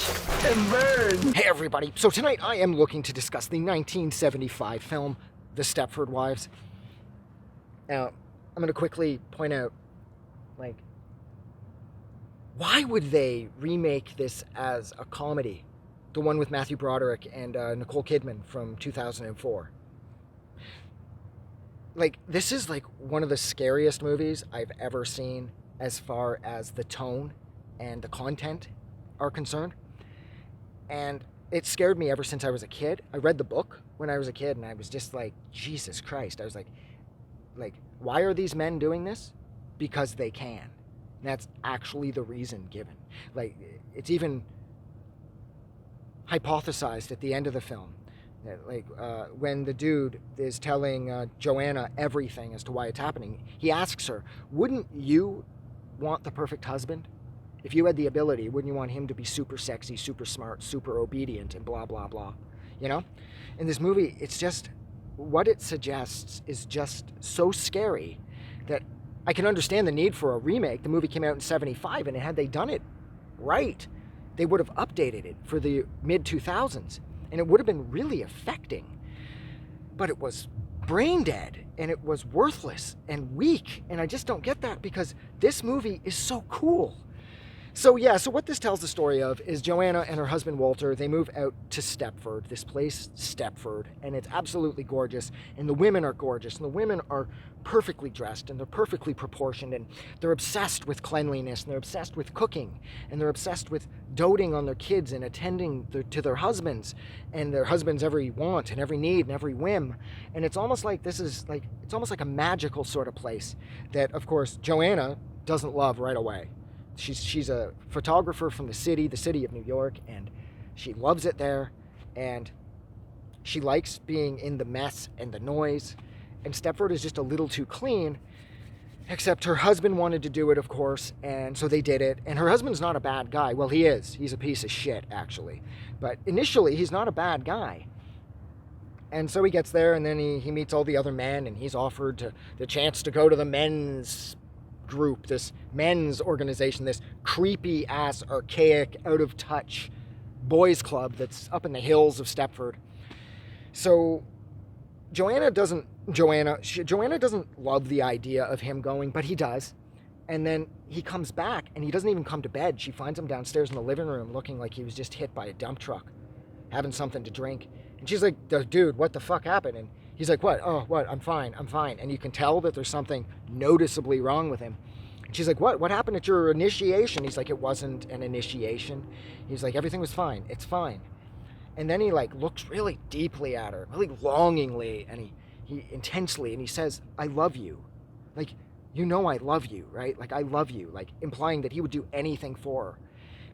and burn. Hey everybody, so tonight I am looking to discuss the 1975 film, The Stepford Wives. Now, I'm going to quickly point out, why would they remake this as a comedy? The one with Matthew Broderick and Nicole Kidman from 2004. This is one of the scariest movies I've ever seen as far as the tone and the content are concerned. And it scared me ever since I was a kid. I read the book when I was a kid, and I was just like, Jesus Christ. I was like, why are these men doing this? Because they can. And that's actually the reason given. It's even hypothesized at the end of the film. When the dude is telling Joanna everything as to why it's happening, he asks her, wouldn't you want the perfect husband? If you had the ability, wouldn't you want him to be super sexy, super smart, super obedient, and blah, blah, blah? You know? In this movie, it's just, what it suggests is just so scary that I can understand the need for a remake. The movie came out in 75, and had they done it right, they would have updated it for the mid-2000s, and it would have been really affecting. But it was brain dead, and it was worthless and weak, and I just don't get that because this movie is so cool. So what this tells the story of is Joanna and her husband Walter, they move out to Stepford, this place, Stepford, and it's absolutely gorgeous, and the women are gorgeous, and the women are perfectly dressed, and they're perfectly proportioned, and they're obsessed with cleanliness, and they're obsessed with cooking, and they're obsessed with doting on their kids and attending to their husbands, and their husbands' every want and every need and every whim. And it's almost like it's almost like a magical sort of place that, of course, Joanna doesn't love right away. She's a photographer from the city of New York, and she loves it there, and she likes being in the mess and the noise, and Stepford is just a little too clean, except her husband wanted to do it, of course, and so they did it, and her husband's not a bad guy. Well, he is. He's a piece of shit, actually, but initially, he's not a bad guy. And so he gets there, and then he meets all the other men, and he's offered the chance to go to the men's group, this men's organization, this creepy ass, archaic, out of touch boys club that's up in the hills of Stepford. So Joanna doesn't love the idea of him going, but he does. And then he comes back, and he doesn't even come to bed. She finds him downstairs in the living room looking like he was just hit by a dump truck, having something to drink. And she's like, dude, what the fuck happened? And he's like, what? Oh, what? I'm fine. And you can tell that there's something noticeably wrong with him. And she's like, what? What happened at your initiation? He's like, it wasn't an initiation. He's like, everything was fine. It's fine. And then he looks really deeply at her, really longingly, and he intensely, and he says, I love you. You know I love you, right? I love you, implying that he would do anything for her.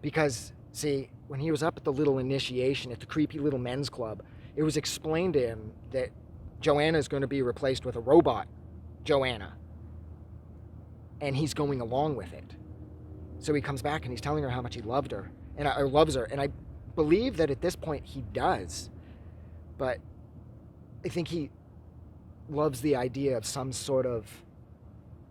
Because, see, when he was up at the little initiation at the creepy little men's club, it was explained to him that Joanna is going to be replaced with a robot, Joanna. And he's going along with it. So he comes back and he's telling her how much he loved her, or loves her. And I believe that at this point he does. But I think he loves the idea of some sort of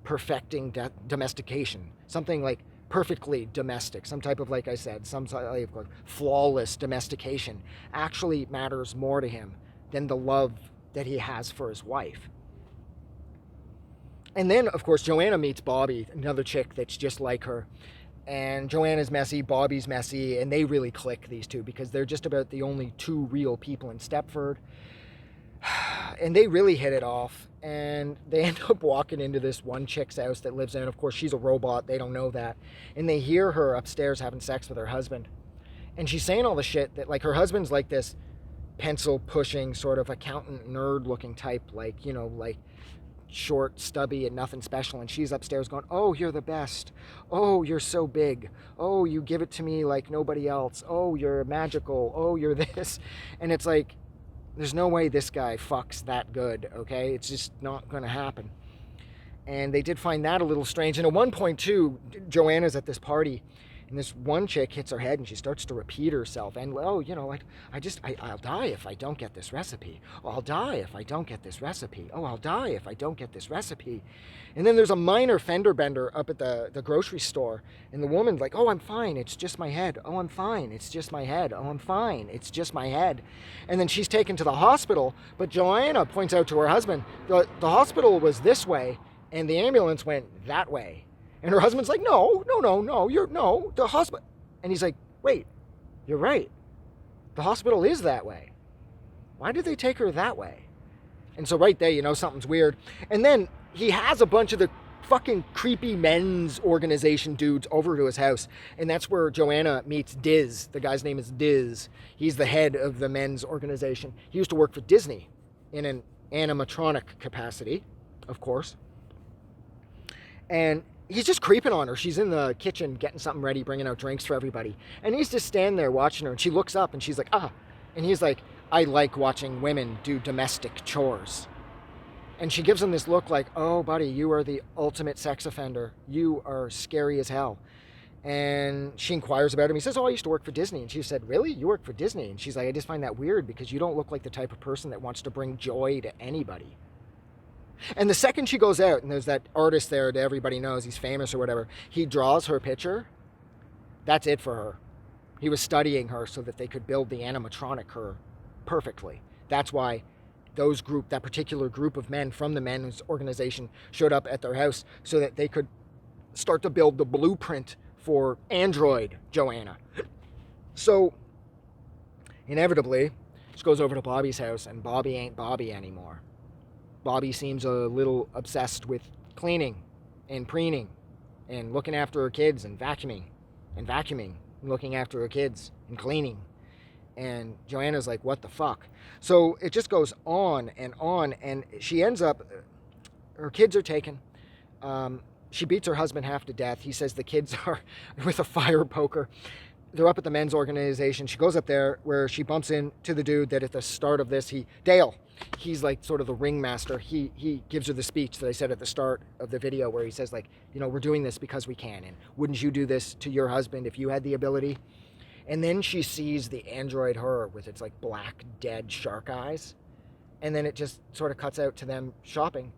perfecting domestication. Something perfectly domestic. Some type of, like I said, some type of flawless domestication actually matters more to him than the love that he has for his wife. And then, of course, Joanna meets Bobby, another chick that's just like her. And Joanna's messy, Bobby's messy, and they really click, these two, because they're just about the only two real people in Stepford. And they really hit it off, and they end up walking into this one chick's house that lives in. Of course, she's a robot. They don't know that. And they hear her upstairs having sex with her husband. And she's saying all the shit that, her husband's like this pencil-pushing, sort of accountant nerd-looking type, short, stubby, and nothing special, and she's upstairs going, oh, you're the best. Oh, you're so big. Oh, you give it to me like nobody else. Oh, you're magical. Oh, you're this. And it's there's no way this guy fucks that good, okay? It's just not going to happen. And they did find that a little strange. And at one point, too, Joanna's at this party, And this one chick hits her head and she starts to repeat herself. And, oh, you know, like, I'll die if I don't get this recipe. Oh, I'll die if I don't get this recipe. Oh, I'll die if I don't get this recipe. And then there's a minor fender bender up at the grocery store. And the woman's like, oh, I'm fine. It's just my head. Oh, I'm fine. It's just my head. Oh, I'm fine. It's just my head. And then she's taken to the hospital. But Joanna points out to her husband, the hospital was this way and the ambulance went that way. And her husband's like, no, the hospital. And he's like, wait, you're right. The hospital is that way. Why did they take her that way? And so right there, you know, something's weird. And then he has a bunch of the fucking creepy men's organization dudes over to his house. And that's where Joanna meets Diz. The guy's name is Diz. He's the head of the men's organization. He used to work for Disney in an animatronic capacity, of course. And he's just creeping on her. She's in the kitchen getting something ready, bringing out drinks for everybody. And he's just standing there watching her. And she looks up and she's like, ah. And he's like, I like watching women do domestic chores. And she gives him this look like, oh, buddy, you are the ultimate sex offender. You are scary as hell. And she inquires about him. He says, oh, I used to work for Disney. And she said, really? You work for Disney? And she's like, I just find that weird because you don't look like the type of person that wants to bring joy to anybody. And the second she goes out, and there's that artist there that everybody knows, he's famous or whatever, he draws her picture, that's it for her. He was studying her so that they could build the animatronic her perfectly. That's why that particular group of men from the men's organization showed up at their house so that they could start to build the blueprint for android Joanna. So, inevitably, she goes over to Bobby's house, and Bobby ain't Bobby anymore. Bobby seems a little obsessed with cleaning and preening and looking after her kids and vacuuming and looking after her kids and cleaning. And Joanna's like, what the fuck? So it just goes on, and she ends up, her kids are taken. She beats her husband half to death. He says the kids are with a fire poker. They're up at the men's organization. She goes up there where she bumps into the dude that at the start of this, Dale, he's like sort of the ringmaster. He gives her the speech that I said at the start of the video where he says like, you know, we're doing this because we can. And wouldn't you do this to your husband if you had the ability? And then she sees the android her with its like black, dead shark eyes. And then it just sort of cuts out to them shopping.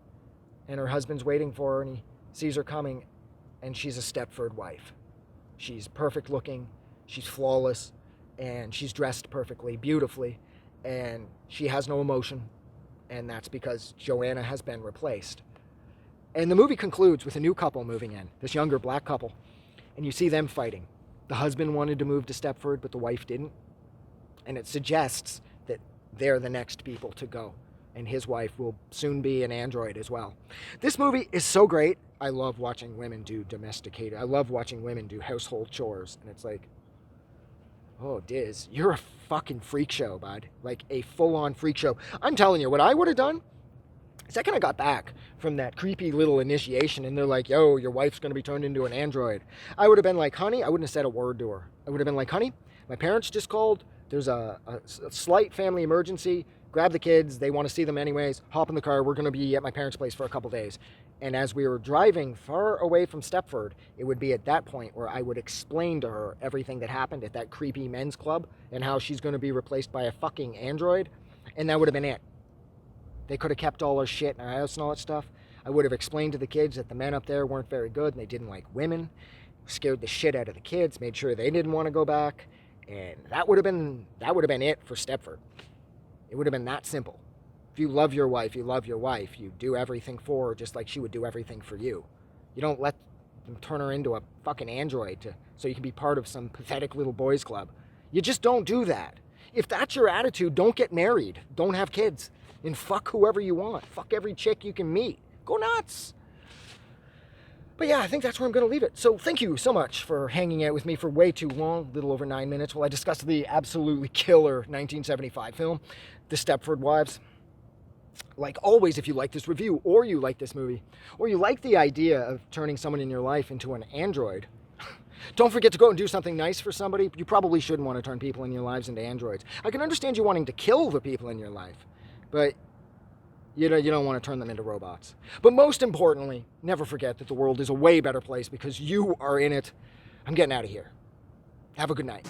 And her husband's waiting for her and he sees her coming. And she's a Stepford wife. She's perfect looking. She's flawless. And she's dressed perfectly, beautifully. And she has no emotion. And that's because Joanna has been replaced. And the movie concludes with a new couple moving in. This younger black couple. And you see them fighting. The husband wanted to move to Stepford, but the wife didn't. And it suggests that they're the next people to go. And his wife will soon be an android as well. This movie is so great. I love watching women do domesticated. I love watching women do household chores. And it's like, oh, Diz, you're a fucking freak show, bud. Like a full-on freak show. I'm telling you, what I would have done, the second I got back from that creepy little initiation and they're like, yo, your wife's going to be turned into an android. I would have been like, honey, I wouldn't have said a word to her. I would have been like, honey, my parents just called. There's a slight family emergency. Grab the kids. They want to see them anyways. Hop in the car. We're going to be at my parents' place for a couple days. And as we were driving far away from Stepford, it would be at that point where I would explain to her everything that happened at that creepy men's club and how she's going to be replaced by a fucking android. And that would have been it. They could have kept all her shit in our house and all that stuff. I would have explained to the kids that the men up there weren't very good and they didn't like women. Scared the shit out of the kids, made sure they didn't want to go back. And that would have been it for Stepford. It would have been that simple. If you love your wife, you love your wife. You do everything for her just like she would do everything for you. You don't let them turn her into a fucking android so you can be part of some pathetic little boys club. You just don't do that. If that's your attitude, don't get married. Don't have kids. And fuck whoever you want. Fuck every chick you can meet. Go nuts. But yeah, I think that's where I'm going to leave it. So thank you so much for hanging out with me for way too long, a little over 9 minutes, while I discussed the absolutely killer 1975 film, The Stepford Wives. Like always, if you like this review, or you like this movie, or you like the idea of turning someone in your life into an android, don't forget to go and do something nice for somebody. You probably shouldn't want to turn people in your lives into androids. I can understand you wanting to kill the people in your life, but you don't want to turn them into robots. But most importantly, never forget that the world is a way better place because you are in it. I'm getting out of here. Have a good night.